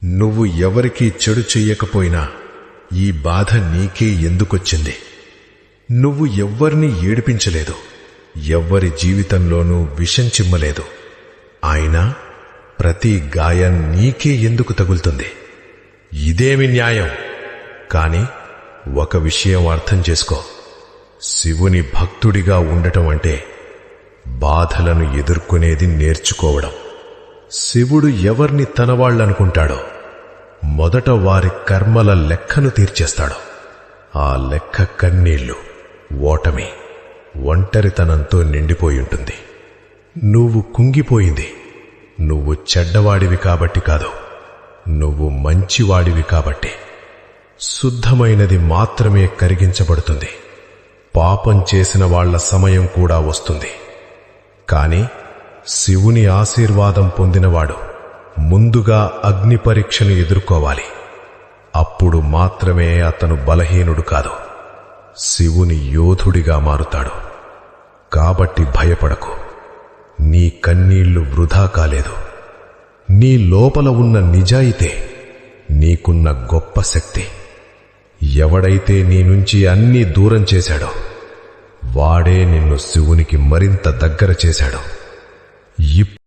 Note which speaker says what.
Speaker 1: నువ్వు ఎవరికీ చెడు చెయ్యకపోయినా ఈ బాధ నీకే ఎందుకొచ్చింది? నువ్వు ఎవ్వర్నీ ఏడిపించలేదు, ఎవ్వరి జీవితంలోనూ విషం చిమ్మలేదు. అయినా ప్రతి గాయం నీకే ఎందుకు తగులుతుంది? ఇదేమి న్యాయం? కాని ఒక విషయం అర్థం చేసుకో. శివుని భక్తుడిగా ఉండటం అంటే బాధలను ఎదుర్కొనేది నేర్చుకోవడం. శివుడు ఎవర్ని తనవాళ్లనుకుంటాడో మొదట వారి కర్మల లెక్కను తీర్చేస్తాడు. ఆ లెక్క కన్నీళ్లు, ఓటమి, ఒంటరితనంతో నిండిపోయుంటుంది. నువ్వు కుంగిపోయింది నువ్వు చెడ్డవాడివి కాబట్టి కాదు, నువ్వు మంచివాడివి కాబట్టి. శుద్ధమైనది మాత్రమే కరిగించబడుతుంది. పాపం చేసిన వాళ్ల సమయం కూడా వస్తుంది. కాని శివుని ఆశీర్వాదం పొందినవాడు ముందుగా అగ్ని పరీక్షను ఎదుర్కోవాలి. అప్పుడు మాత్రమే అతను బలహీనుడు కాదు, శివుని యోధుడిగా మారుతాడు. కాబట్టి భయపడకు. నీ కన్నీళ్లు వృధా కాలేదు. నీ లోపల ఉన్న నిజాయితే నీకున్న గొప్ప శక్తి. ఎవడైతే నీ నుంచి అన్నీ దూరం చేశాడో వాడే నిన్ను శివునికి మరింత దగ్గర చేశాడు.